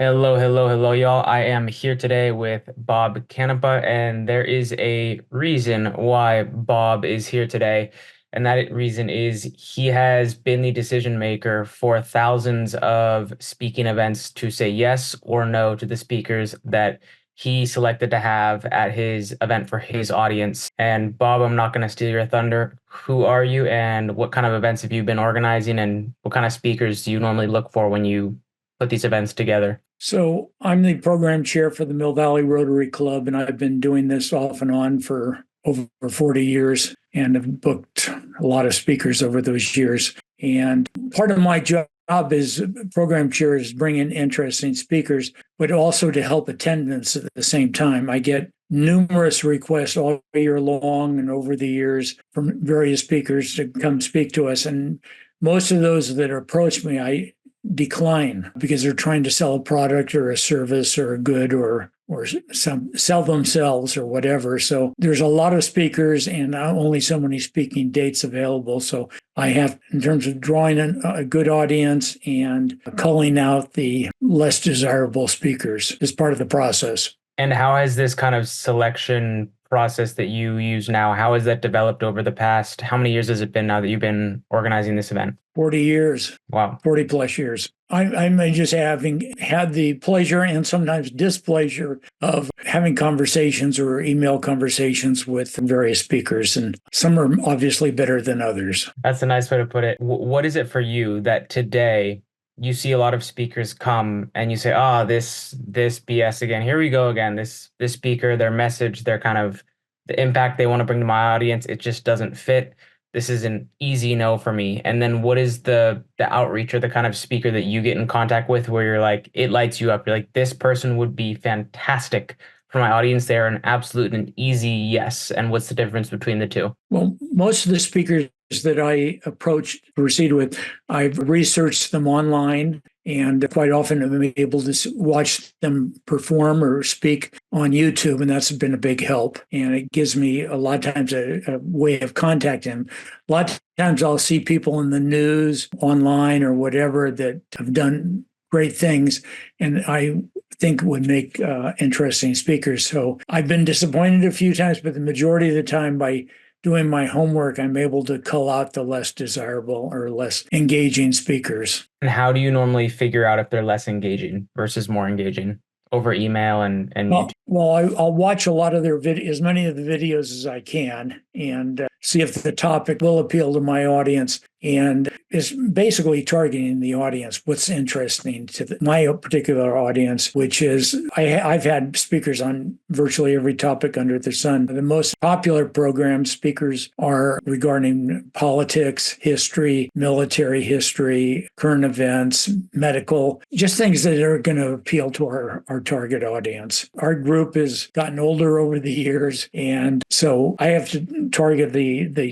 Hello, hello, hello, y'all. I am here today with Bob Canepa, and there is a reason why Bob is here today. And that reason is he has been the decision maker for thousands of speaking events to say yes or no to the speakers that he selected to have at his event for his audience. And Bob, I'm not going to steal your thunder. Who are you, and what kind of events have you been organizing, and what kind of speakers do you normally look for when you put these events together? So I'm the program chair for the Mill Valley Rotary Club, and I've been doing this off and on for over 40 years and have booked a lot of speakers over those years. And part of my job as program chair is bring in interesting speakers, but also to help attendance at the same time. I get numerous requests all year long and over the years from various speakers to come speak to us. And most of those that approach me, I decline because they're trying to sell a product or a service or a good or sell themselves or whatever. So there's a lot of speakers and only so many speaking dates available. So I have, in terms of drawing a good audience and culling out the less desirable speakers, as part of the process. And how has this kind of selection process that you use now, how has that developed over the past, how many years has it been now that you've been organizing this event? 40 years. Wow. 40 plus years. I'm just having had the pleasure and sometimes displeasure of having conversations or email conversations with various speakers, and some are obviously better than others. That's a nice way to put it. What is it for you that today you see a lot of speakers come and you say, "Ah, this BS again. Here we go again. This speaker, their message, their kind of the impact they want to bring to my audience, it just doesn't fit. This is an easy no for me." And then what is the outreach or the kind of speaker that you get in contact with where you're like, it lights you up. You're like, this person would be fantastic for my audience. They're an absolute and easy yes. And what's the difference between the two? Well, most of the speakers that I proceed with, I've researched them online, and quite often I'm able to watch them perform or speak on YouTube, and that's been a big help. And it gives me a lot of times a way of contacting them. A lot of times I'll see people in the news, online, or whatever that have done great things, and I think would make interesting speakers. So I've been disappointed a few times, but the majority of the time, by doing my homework, I'm able to cull out the less desirable or less engaging speakers. And how do you normally figure out if they're less engaging versus more engaging over email and YouTube? Well, I'll watch a lot of their as many of the videos as I can, and see if the topic will appeal to my audience. And it's basically targeting the audience, what's interesting to my particular audience, which is I've had speakers on virtually every topic under the sun. The most popular program speakers are regarding politics, history, military history, current events, medical, just things that are going to appeal to our target audience. Our group has gotten older over the years, and so I have to target the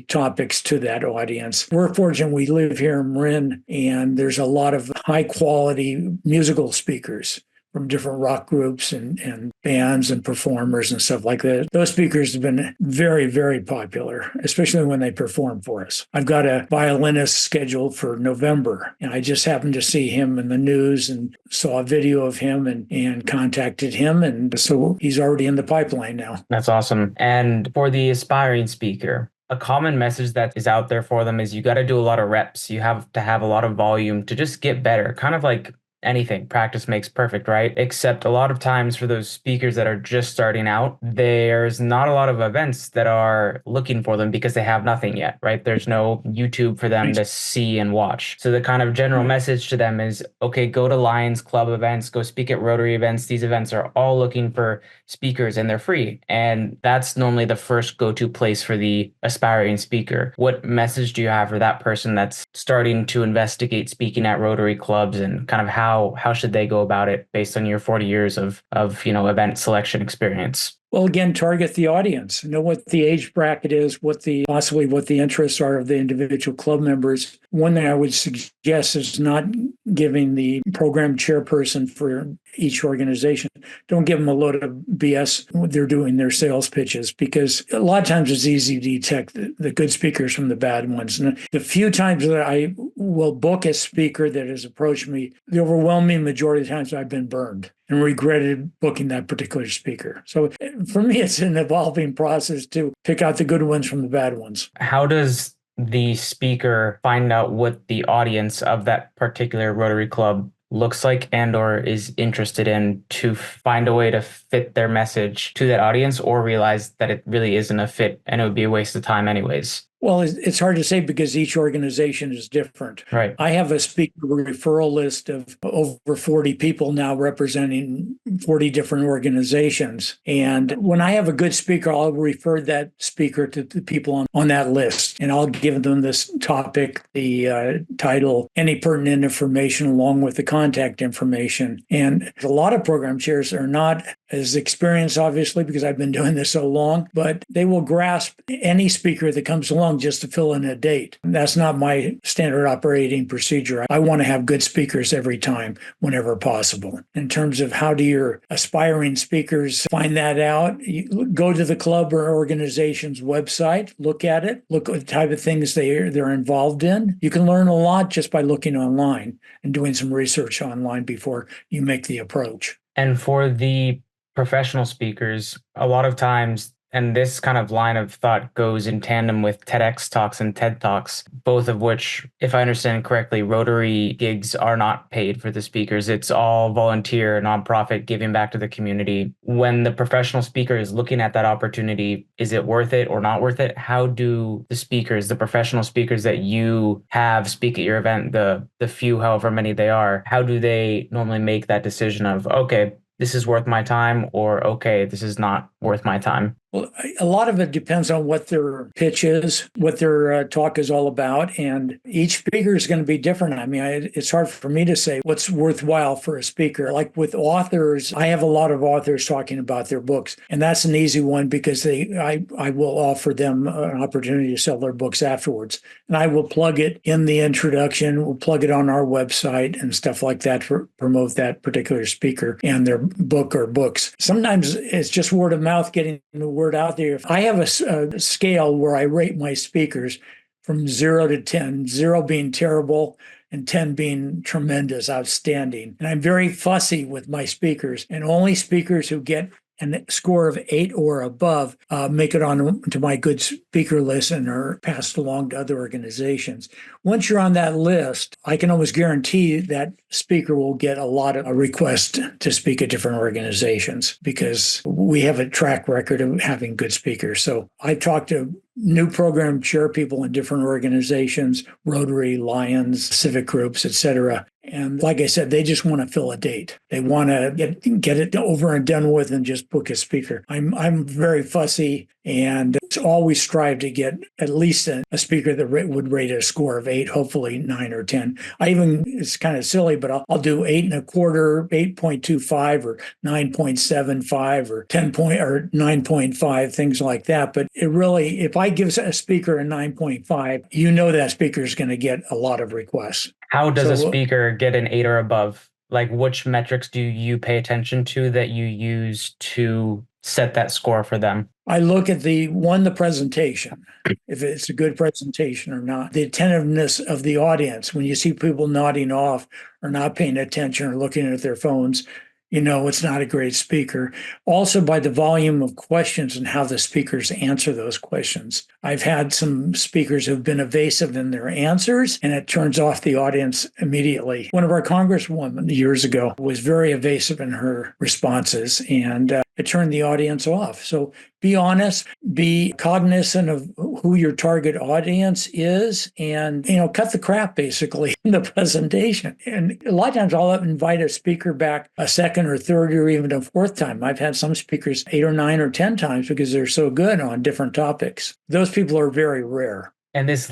topics to that audience. We're fortunate we live here in Marin, and there's a lot of high quality musical speakers from different rock groups and bands and performers and stuff like that. Those speakers have been very, very popular, especially when they perform for us. I've got a violinist scheduled for November, and I just happened to see him in the news and saw a video of him and contacted him. And so he's already in the pipeline now. That's awesome. And for the aspiring speaker, a common message that is out there for them is you got to do a lot of reps. You have to have a lot of volume to just get better, kind of like anything. Practice makes perfect, right? Except a lot of times for those speakers that are just starting out, there's not a lot of events that are looking for them because they have nothing yet, right? There's no YouTube for them to see and watch. So the kind of general message to them is, okay, go to Lions Club events, go speak at Rotary events. These events are all looking for speakers and they're free. And that's normally the first go-to place for the aspiring speaker. What message do you have for that person that's starting to investigate speaking at Rotary clubs, and kind of how should they go about it based on your 40 years of event selection experience? Well, again, target the audience. Know what the age bracket is, possibly what the interests are of the individual club members. One thing I would suggest is not giving the program chairperson for each organization. Don't give them a load of BS when they're doing their sales pitches, because a lot of times it's easy to detect the good speakers from the bad ones. And the few times that I will book a speaker that has approached me, the overwhelming majority of the times I've been burned and regretted booking that particular speaker. So for me, it's an evolving process to pick out the good ones from the bad ones. How does the speaker find out what the audience of that particular Rotary Club looks like and or is interested in, to find a way to fit their message to that audience, or realize that it really isn't a fit and it would be a waste of time anyways? Well, it's hard to say because each organization is different. Right. I have a speaker referral list of over 40 people now representing 40 different organizations. And when I have a good speaker, I'll refer that speaker to the people on that list. And I'll give them this topic, the title, any pertinent information, along with the contact information. And a lot of program chairs are not as experienced, obviously, because I've been doing this so long, but they will grasp any speaker that comes along just to fill in a date. That's not my standard operating procedure. I want to have good speakers every time, whenever possible. In terms of how do your aspiring speakers find that out, you go to the club or organization's website, look at it, look at the type of things they're involved in. You can learn a lot just by looking online and doing some research online before you make the approach. And for the professional speakers, a lot of times, and this kind of line of thought goes in tandem with TEDx talks and TED Talks, both of which, if I understand correctly, Rotary gigs are not paid for the speakers. It's all volunteer, nonprofit, giving back to the community. When the professional speaker is looking at that opportunity, is it worth it or not worth it? How do the speakers, the professional speakers that you have speak at your event, the few, however many they are, how do they normally make that decision of, okay, this is worth my time, or okay, this is not worth my time? Well, a lot of it depends on what their pitch is, what their talk is all about, and each speaker is going to be different. I mean, it's hard for me to say what's worthwhile for a speaker. Like with authors, I have a lot of authors talking about their books, and that's an easy one because I will offer them an opportunity to sell their books afterwards, and I will plug it in the introduction. We'll plug it on our website and stuff like that to promote that particular speaker and their book or books. Sometimes it's just word of mouth, getting the word out there. I have a scale where I rate my speakers from 0 to 10, 0 being terrible and 10 being tremendous, outstanding. And I'm very fussy with my speakers, and only speakers who get a score of 8 or above make it on to my good speaker list and are passed along to other organizations. Once you're on that list, I can almost guarantee that speaker will get a lot of requests to speak at different organizations because we have a track record of having good speakers. So I talked to new program chair people in different organizations, Rotary, Lions, civic groups, et cetera. And like I said, they just want to fill a date. They want to get it over and done with and just book a speaker. I'm very fussy and always strive to get at least a speaker that would rate a score of 8, hopefully 9 or 10. It's kind of silly, but I'll do 8 1/4, 8.25 or 9.75 or 9.5, things like that. But it really, if I give a speaker a 9.5, you know that speaker is going to get a lot of requests. How does a speaker get an 8 or above? Like, which metrics do you pay attention to that you use to set that score for them? I look at the presentation, if it's a good presentation or not, the attentiveness of the audience. When you see people nodding off or not paying attention or looking at their phones, you know it's not a great speaker. Also by the volume of questions and how the speakers answer those questions. I've had some speakers who've been evasive in their answers, and it turns off the audience immediately. One of our congresswomen years ago was very evasive in her responses, and it turned the audience off. So be honest, be cognizant of who your target audience is, and cut the crap basically in the presentation. And a lot of times I'll invite a speaker back a second or third or even a fourth time. I've had some speakers 8 or 9 or 10 times because they're so good on different topics. Those people are very rare. And this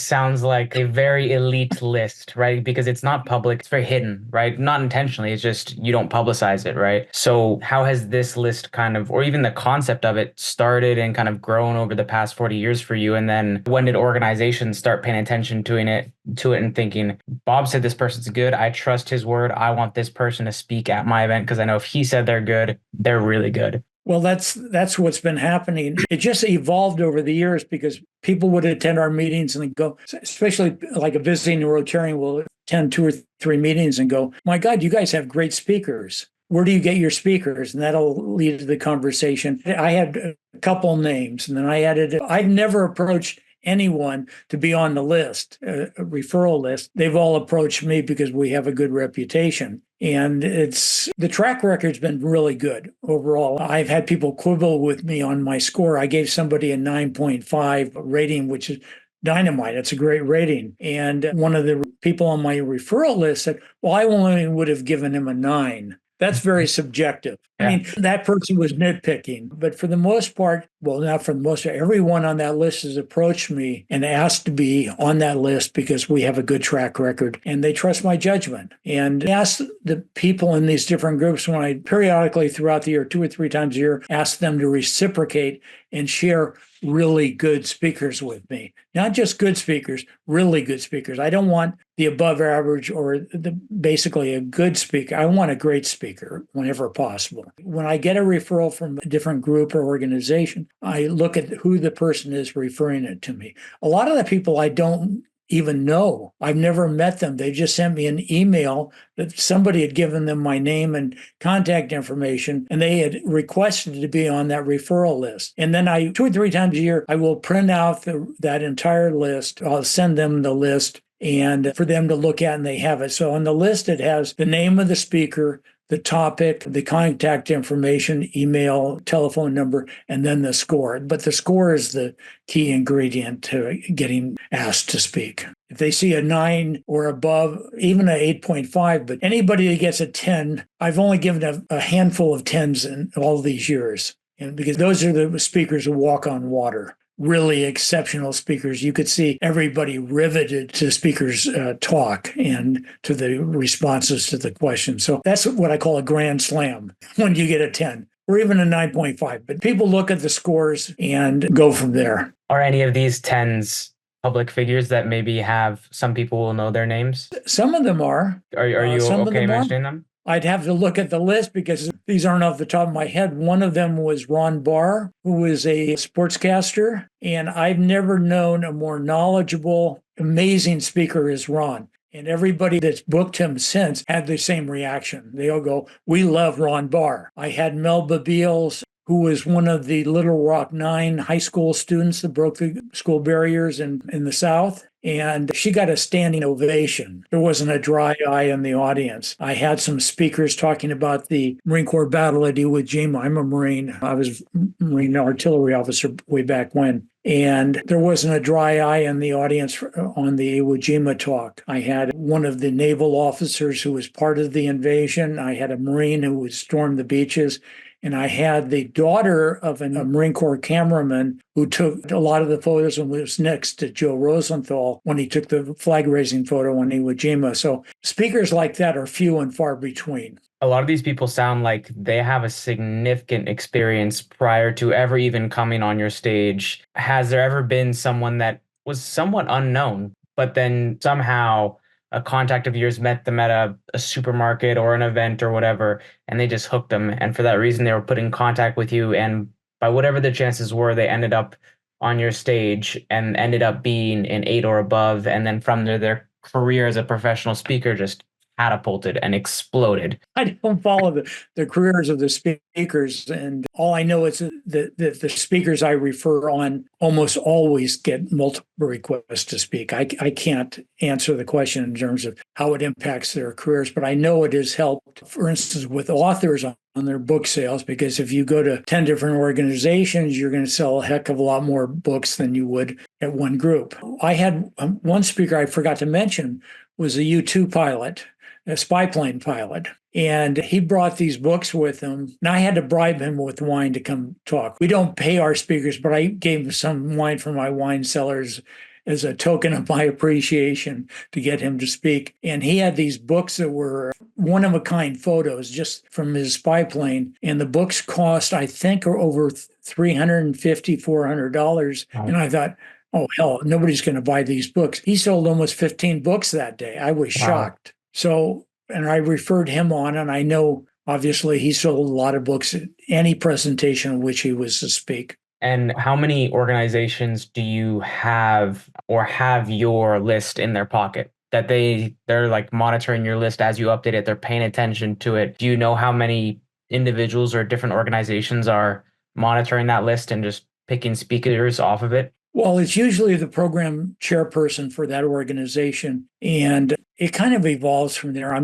sounds like a very elite list, right? Because it's not public, it's very hidden, right? Not intentionally, it's just you don't publicize it, right? So how has this list kind of, or even the concept of it started and kind of grown over the past 40 years for you? And then when did organizations start paying attention to it and thinking, Bob said this person's good. I trust his word. I want this person to speak at my event because I know if he said they're good, they're really good. Well, that's what's been happening. It just evolved over the years because people would attend our meetings and go, especially like a visiting Rotarian will attend 2 or 3 meetings and go, my God, you guys have great speakers. Where do you get your speakers? And that'll lead to the conversation. I had a couple names, and then I've never approached anyone to be on the list, a referral list. They've all approached me because we have a good reputation. And the track record's been really good overall. I've had people quibble with me on my score. I gave somebody a 9.5 rating, which is dynamite. It's a great rating. And one of the people on my referral list said, well, I only would have given him a 9. That's very subjective. I mean, that person was nitpicking, but for the most part, well, not for the most part, everyone on that list has approached me and asked to be on that list because we have a good track record and they trust my judgment. And I ask the people in these different groups when I periodically throughout the year, 2 or 3 times a year, ask them to reciprocate and share really good speakers with me. Not just good speakers, really good speakers. I don't want the above average or basically a good speaker. I want a great speaker whenever possible. When I get a referral from a different group or organization, I look at who the person is referring it to me. A lot of the people I don't even know. I've never met them. They just sent me an email that somebody had given them my name and contact information, and they had requested to be on that referral list. And then 2 or 3 times a year, I will print out that entire list. I'll send them the list and for them to look at, and they have it. So on the list, it has the name of the speaker, the topic, the contact information, email, telephone number, and then the score. But the score is the key ingredient to getting asked to speak. If they see a 9 or above, even an 8.5, but anybody that gets a 10, I've only given a handful of 10s in all these years. And because those are the speakers who walk on water. Really exceptional speakers. You could see everybody riveted to the speaker's talk and to the responses to the questions. So that's what I call a grand slam when you get a 10 or even a 9.5. But people look at the scores and go from there. Are any of these 10s public figures that maybe have some people will know their names? Some of them are. Are you okay mentioning them? I'd have to look at the list because these aren't off the top of my head. One of them was Ron Barr, who is a sportscaster, and I've never known a more knowledgeable, amazing speaker as Ron. And everybody that's booked him since had the same reaction. They all go, we love Ron Barr. I had Melba Beals, who was one of the Little Rock 9 high school students that broke the school barriers in the South. And she got a standing ovation. There wasn't a dry eye in the audience. I had some speakers talking about the Marine Corps battle at Iwo Jima. I'm a Marine. I was a Marine artillery officer way back when. And there wasn't a dry eye in the audience on the Iwo Jima talk. I had one of the naval officers who was part of the invasion. I had a Marine who would storm the beaches. And I had the daughter of a Marine Corps cameraman who took a lot of the photos and was next to Joe Rosenthal when he took the flag raising photo on Iwo Jima. So speakers like that are few and far between. A lot of these people sound like they have a significant experience prior to ever even coming on your stage. Has there ever been someone that was somewhat unknown, but then somehow a contact of yours met them at a supermarket or an event or whatever, and they just hooked them. And for that reason, they were put in contact with you. And by whatever the chances were, they ended up on your stage and ended up being an 8 or above. And then from there, their career as a professional speaker just catapulted and exploded. I don't follow the careers of the speakers. And all I know is that the speakers I refer on almost always get multiple requests to speak. I can't answer the question in terms of how it impacts their careers, but I know it has helped, for instance, with authors on their book sales, because if you go to 10 different organizations, you're going to sell a heck of a lot more books than you would at one group. I had one speaker I forgot to mention was a U-2 pilot, a spy plane pilot. And he brought these books with him. And I had to bribe him with wine to come talk. We don't pay our speakers, but I gave him some wine from my wine cellars as a token of my appreciation to get him to speak. And he had these books that were one of a kind photos just from his spy plane. And the books cost, I think, over $350, $400. And I thought, oh, hell, nobody's going to buy these books. He sold almost 15 books that day. I was shocked. So, and I referred him on, and I know obviously he sold a lot of books at any presentation in which he was to speak. And how many organizations do you have or have your list in their pocket that they're like monitoring your list as you update it, they're paying attention to it? Do you know how many individuals or different organizations are monitoring that list and just picking speakers off of it? Well, it's usually the program chairperson for that organization, and it kind of evolves from there.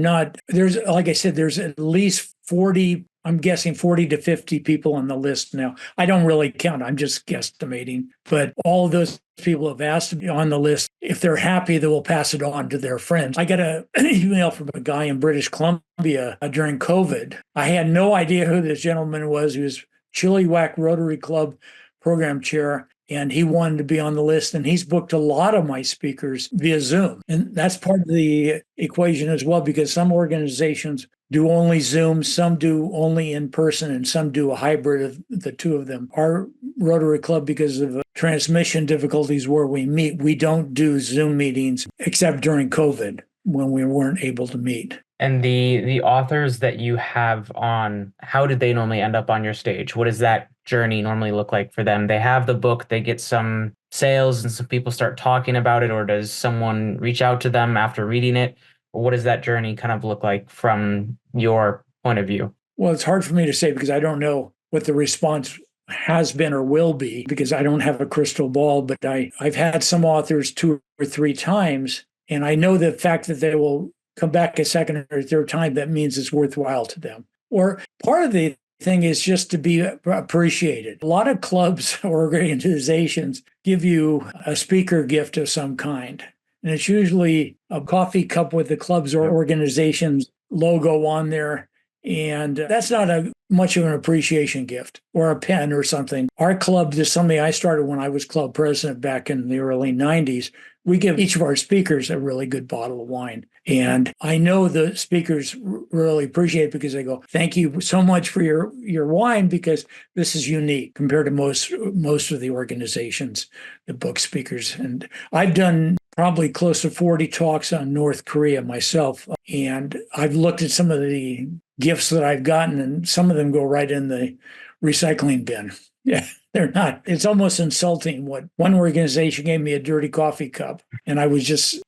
There's, like I said, there's at least 40, I'm guessing 40 to 50 people on the list now. I don't really count, I'm just guesstimating. But all of those people have asked to be on the list. If they're happy, they will pass it on to their friends. I got an email from a guy in British Columbia during COVID. I had no idea who this gentleman was. He was Chilliwack Rotary Club program chair, and he wanted to be on the list, and he's booked a lot of my speakers via Zoom. And that's part of the equation as well, because some organizations do only Zoom, some do only in person, and some do a hybrid of the two of them. Our Rotary Club, because of transmission difficulties where we meet, we don't do Zoom meetings except during COVID when we weren't able to meet. And the authors that you have on, how did they normally end up on your stage? What does that journey normally look like for them? They have the book, they get some sales and some people start talking about it, or does someone reach out to them after reading it? Or what does that journey kind of look like from your point of view? Well, it's hard for me to say because I don't know what the response has been or will be, because I don't have a crystal ball, but I've had some authors 2 or 3 times, and I know the fact that they will come back a second or third time, that means it's worthwhile to them. Or part of the thing is just to be appreciated. A lot of clubs or organizations give you a speaker gift of some kind. And it's usually a coffee cup with the club's or organization's logo on there. And that's not much of an appreciation gift, or a pen or something. Our club is something I started when I was club president back in the early 90s. We give each of our speakers a really good bottle of wine. And I know the speakers really appreciate it because they go, thank you so much for your wine, because this is unique compared to most of the organizations that book speakers. And I've done probably close to 40 talks on North Korea myself. And I've looked at some of the gifts that I've gotten, and some of them go right in the recycling bin. Yeah, they're not. It's almost insulting. What one organization gave me a dirty coffee cup, and I was just,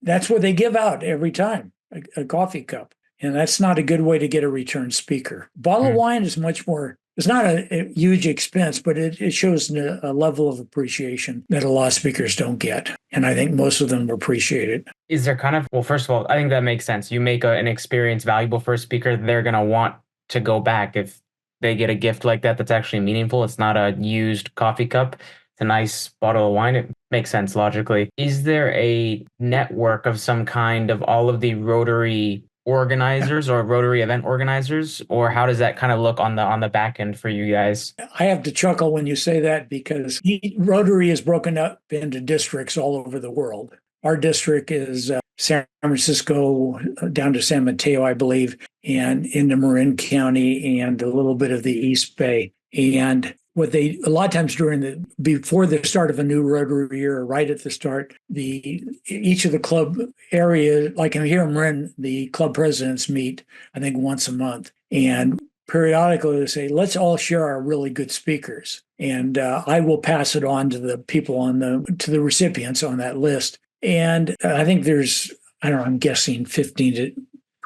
that's what they give out every time, a coffee cup. And that's not a good way to get a return speaker. Bottle of wine is much more, it's not a huge expense, but it shows a level of appreciation that a lot of speakers don't get. And I think most of them appreciate it. Is there well, first of all, I think that makes sense. You make an experience valuable for a speaker, they're going to want to go back if they get a gift like that that's actually meaningful. It's not a used coffee cup. It's a nice bottle of wine. It makes sense logically. Is there a network of some kind of all of the Rotary organizers or Rotary event organizers, or how does that kind of look on the back end for you guys? I have to chuckle when you say that, because Rotary is broken up into districts all over the world. Our district is San Francisco down to San Mateo, I believe, and into Marin County and a little bit of the East Bay. And what they a lot of times before the start of a new Rotary year, or right at the start, each of the club area, like here in Marin, the club presidents meet, I think, once a month, and periodically they say, let's all share our really good speakers. And I will pass it on to the people to the recipients on that list. And I think there's, I don't know, I'm guessing 15 to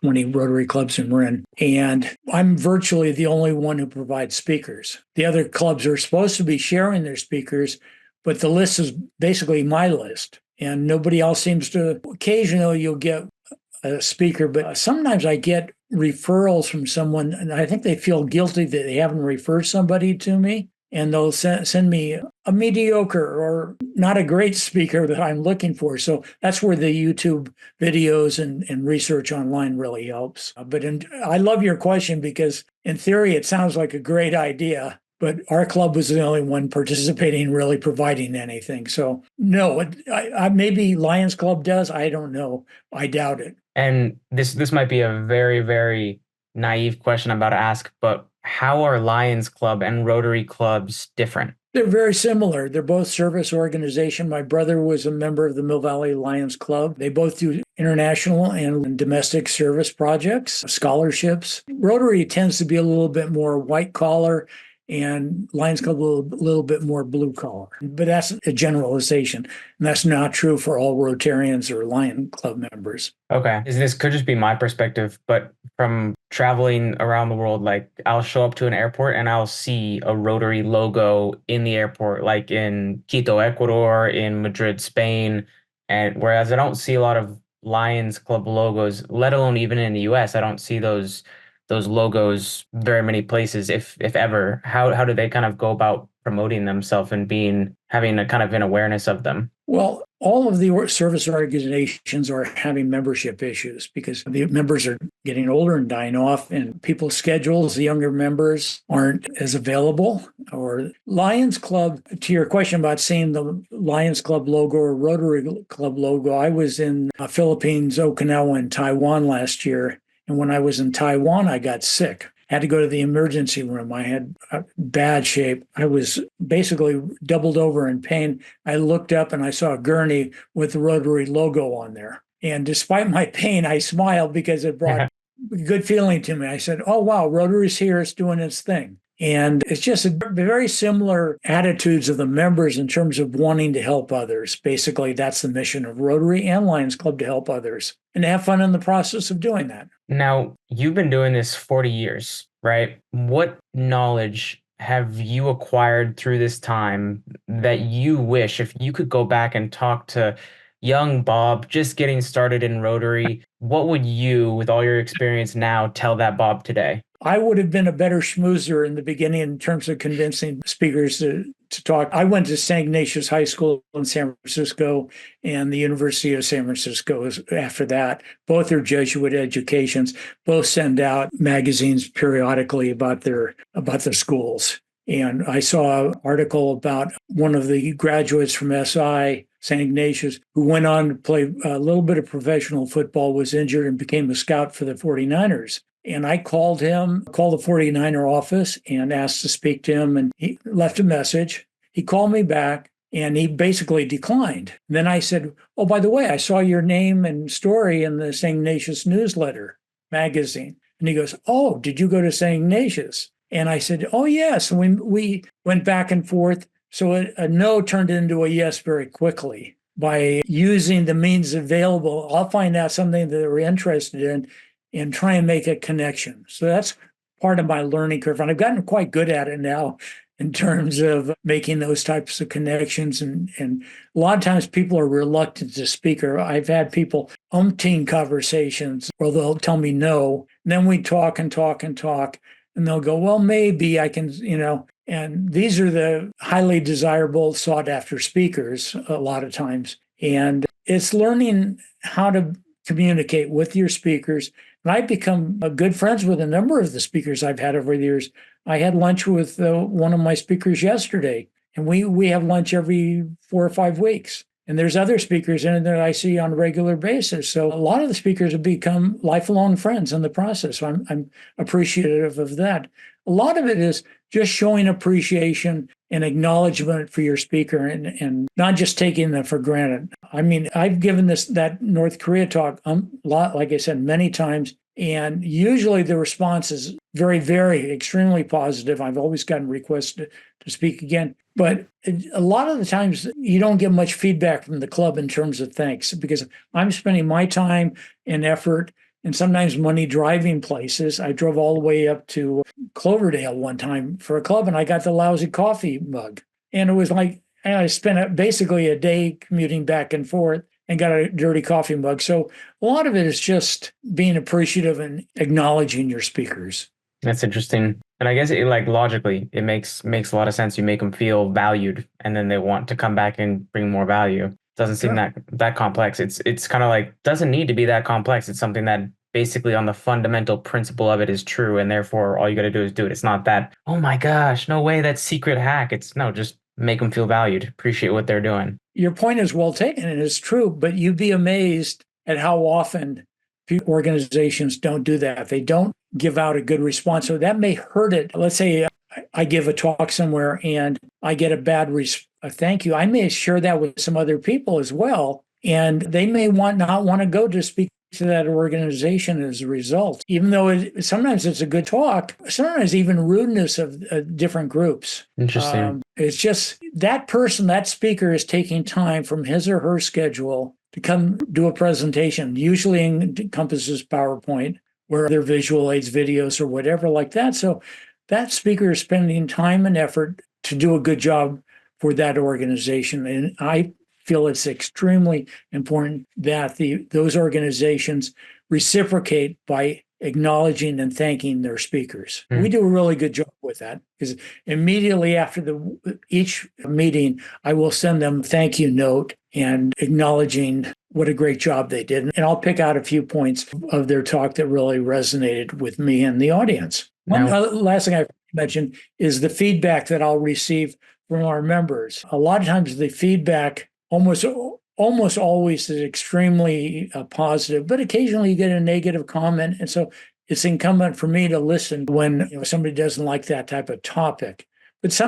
20 Rotary clubs in Marin. And I'm virtually the only one who provides speakers. The other clubs are supposed to be sharing their speakers, but the list is basically my list. And nobody else seems to. Occasionally you'll get a speaker, but sometimes I get referrals from someone, and I think they feel guilty that they haven't referred somebody to me. and they'll send me a mediocre or not a great speaker that I'm looking for. So that's where the YouTube videos and research online really helps. I love your question because in theory, it sounds like a great idea, but our club was the only one participating, really providing anything. So no, maybe Lions Club does. I don't know. I doubt it. And this might be a very, very naive question I'm about to ask, but how are Lions Club and Rotary clubs different? They're very similar. They're both service organization. My brother was a member of the Mill Valley Lions Club. They both do international and domestic service projects, scholarships. Rotary tends to be a little bit more white collar and Lions Club a little bit more blue collar. But that's a generalization. And that's not true for all Rotarians or Lion Club members. Okay. This could just be my perspective, but from traveling around the world, like I'll show up to an airport and I'll see a Rotary logo in the airport, like in Quito, Ecuador, in Madrid, Spain. And whereas I don't see a lot of Lions Club logos, let alone even in the US, I don't see those logos very many places, if ever. How do they kind of go about promoting themselves and having a kind of an awareness of them? Well, all of the service organizations are having membership issues because the members are getting older and dying off, and people's schedules, the younger members aren't as available. Or Lions Club, to your question about seeing the Lions Club logo or Rotary Club logo, I was in Philippines, Okinawa, and Taiwan last year. And when I was in Taiwan, I got sick. Had to go to the emergency room. I had bad shape. I was basically doubled over in pain. I looked up and I saw a gurney with the Rotary logo on there. And despite my pain, I smiled because it brought good feeling to me. I said, oh, wow, Rotary's here. It's doing its thing. And it's just very similar attitudes of the members in terms of wanting to help others. Basically, that's the mission of Rotary and Lions Club, to help others and to have fun in the process of doing that. Now, you've been doing this 40 years, right? What knowledge have you acquired through this time that you wish, if you could go back and talk to young Bob just getting started in Rotary, what would you, with all your experience now, tell that Bob today? I would have been a better schmoozer in the beginning in terms of convincing speakers to talk. I went to St. Ignatius High School in San Francisco and the University of San Francisco after that. Both are Jesuit educations. Both send out magazines periodically about their schools. And I saw an article about one of the graduates from SI, St. Ignatius, who went on to play a little bit of professional football, was injured, and became a scout for the 49ers. And I called the 49er office and asked to speak to him, and he left a message. He called me back and he basically declined. Then I said, oh, by the way, I saw your name and story in the St. Ignatius newsletter magazine. And he goes, oh, did you go to St. Ignatius? And I said, oh, yes. And we went back and forth. So a no turned into a yes very quickly by using the means available. I'll find out something that they're interested in and try and make a connection. So that's part of my learning curve. And I've gotten quite good at it now in terms of making those types of connections. And a lot of times people are reluctant to speak, or I've had people umpteen conversations where they'll tell me no. And then we talk and talk and talk, and they'll go, well, maybe I can, and these are the highly desirable, sought after speakers a lot of times. And it's learning how to communicate with your speakers. And I've become good friends with a number of the speakers I've had over the years. I had lunch with one of my speakers yesterday, and we have lunch every 4 or 5 weeks. And there's other speakers in it that I see on a regular basis. So a lot of the speakers have become lifelong friends in the process. So I'm appreciative of that. A lot of it is just showing appreciation and acknowledgement for your speaker and not just taking them for granted. I mean, I've given that North Korea talk a lot, like I said, many times. And usually the response is very, very extremely positive. I've always gotten requests to speak again. But a lot of the times you don't get much feedback from the club in terms of thanks, because I'm spending my time and effort and sometimes money driving places. I drove all the way up to Cloverdale one time for a club, and I got the lousy coffee mug. And it was like, I spent basically a day commuting back and forth and got a dirty coffee mug. So a lot of it is just being appreciative and acknowledging your speakers. That's interesting. And I guess it like logically, it makes a lot of sense. You make them feel valued and then they want to come back and bring more value. Doesn't seem Sure. that complex. It's kind of like doesn't need to be that complex. It's something that basically on the fundamental principle of it is true and therefore all you got to do is do it. It's not that, oh my gosh, no way, that's secret hack. It's no, just make them feel valued, appreciate what they're doing. Your point is well taken and it's true, but you'd be amazed at how often organizations don't do that. They don't give out a good response. So that may hurt it. Let's say I give a talk somewhere and I get a bad thank you. I may share that with some other people as well. And they may not want to go to speak to that organization as a result, even though sometimes it's a good talk, sometimes even rudeness of different groups. Interesting. It's just that person, that speaker is taking time from his or her schedule to come do a presentation, usually encompasses PowerPoint, where there are visual aids, videos, or whatever like that. So that speaker is spending time and effort to do a good job for that organization. And I feel it's extremely important that those organizations reciprocate by acknowledging and thanking their speakers. We do a really good job with that because immediately after each meeting, I will send them a thank you note and acknowledging what a great job they did. And I'll pick out a few points of their talk that really resonated with me and the audience. One last thing I mentioned is the feedback that I'll receive from our members. A lot of times the feedback almost always is extremely positive, but occasionally you get a negative comment. And so it's incumbent for me to listen when somebody doesn't like that type of topic. But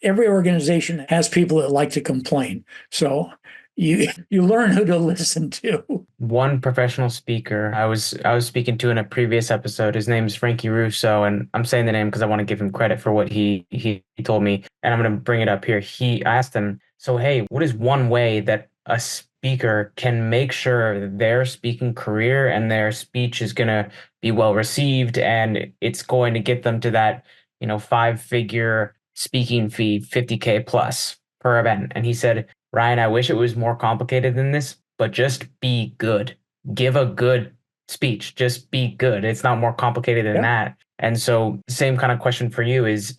every organization has people that like to complain. So you learn who to listen to. One professional speaker I was speaking to in a previous episode, his name is Frankie Russo, and I'm saying the name because I want to give him credit for what he told me, and I'm going to bring it up here. I asked him, so hey, what is one way that a speaker can make sure their speaking career and their speech is going to be well received and it's going to get them to that, 5-figure speaking fee, 50K plus per event? And he said, Ryan, I wish it was more complicated than this, but just be good. Give a good speech. Just be good. It's not more complicated than that. And so same kind of question for you is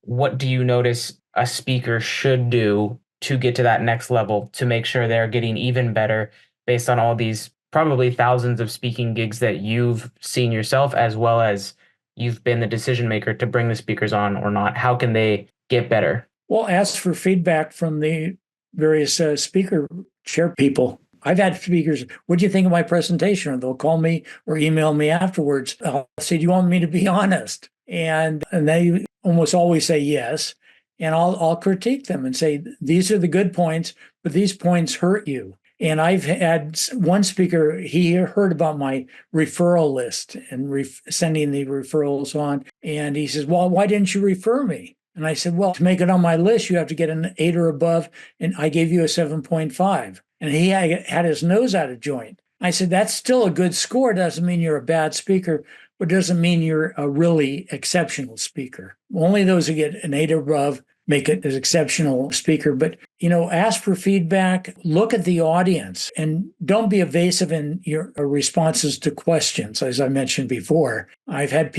what do you notice a speaker should do to get to that next level to make sure they're getting even better based on all these probably thousands of speaking gigs that you've seen yourself, as well as you've been the decision maker to bring the speakers on or not? How can they get better? Well, ask for feedback from the various speaker chair people. I've had speakers, what do you think of my presentation? Or they'll call me or email me afterwards. I'll say, do you want me to be honest? And they almost always say yes. And I'll critique them and say, these are the good points, but these points hurt you. And I've had one speaker, he heard about my referral list and sending the referrals on. And he says, well, why didn't you refer me? And I said, well, to make it on my list, you have to get an 8 or above. And I gave you a 7.5. And he had his nose out of joint. I said, that's still a good score. Doesn't mean you're a bad speaker, but doesn't mean you're a really exceptional speaker. Only those who get an 8 or above make it an exceptional speaker. But, ask for feedback, look at the audience, and don't be evasive in your responses to questions. As I mentioned before, I've had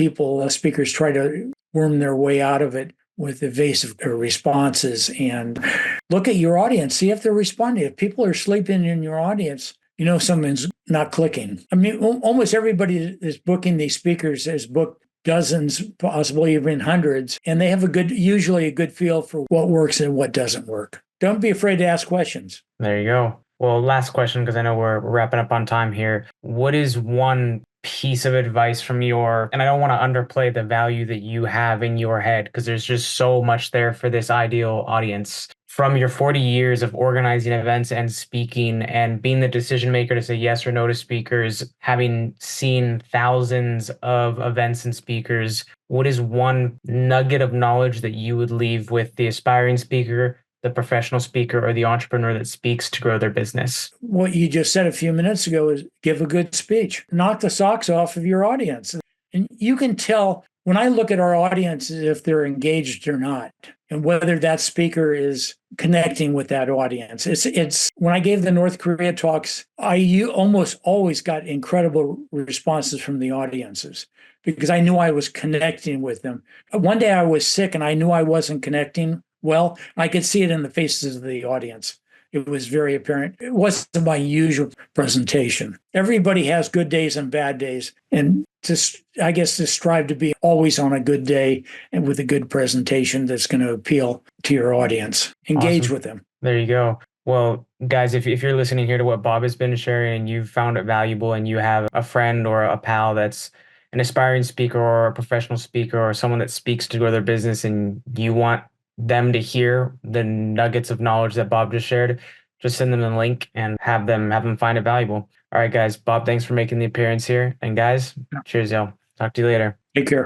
speakers try to worm their way out of it with evasive responses, and look at your audience, see if they're responding. If people are sleeping in your audience, something's not clicking. I mean, almost everybody is booking these speakers has booked dozens, possibly even hundreds, and they have usually a good feel for what works and what doesn't work. Don't be afraid to ask questions. There you go. Well, last question, because I know we're wrapping up on time here. What is one piece of advice from and I don't want to underplay the value that you have in your head, because there's just so much there for this ideal audience. From your 40 years of organizing events and speaking and being the decision maker to say yes or no to speakers, having seen thousands of events and speakers, what is one nugget of knowledge that you would leave with the aspiring speaker, the professional speaker, or the entrepreneur that speaks to grow their business? What you just said a few minutes ago is give a good speech. Knock the socks off of your audience. And you can tell when I look at our audiences if they're engaged or not, and whether that speaker is connecting with that audience. It's when I gave the North Korea talks, I almost always got incredible responses from the audiences. because I knew I was connecting with them. One day I was sick and I knew I wasn't connecting well. I could see it in the faces of the audience. It was very apparent. It wasn't my usual presentation. Everybody has good days and bad days. And I guess to strive to be always on a good day and with a good presentation that's going to appeal to your audience. Engage Awesome. with them. There you go. Well, guys, if you're listening here to what Bob has been sharing and you found it valuable and you have a friend or a pal that's an aspiring speaker or a professional speaker or someone that speaks to grow their business and you want them to hear the nuggets of knowledge that Bob just shared, just send them the link and have them find it valuable. All right, guys. Bob, thanks for making the appearance here. And guys, cheers, y'all. Talk to you later. Take care.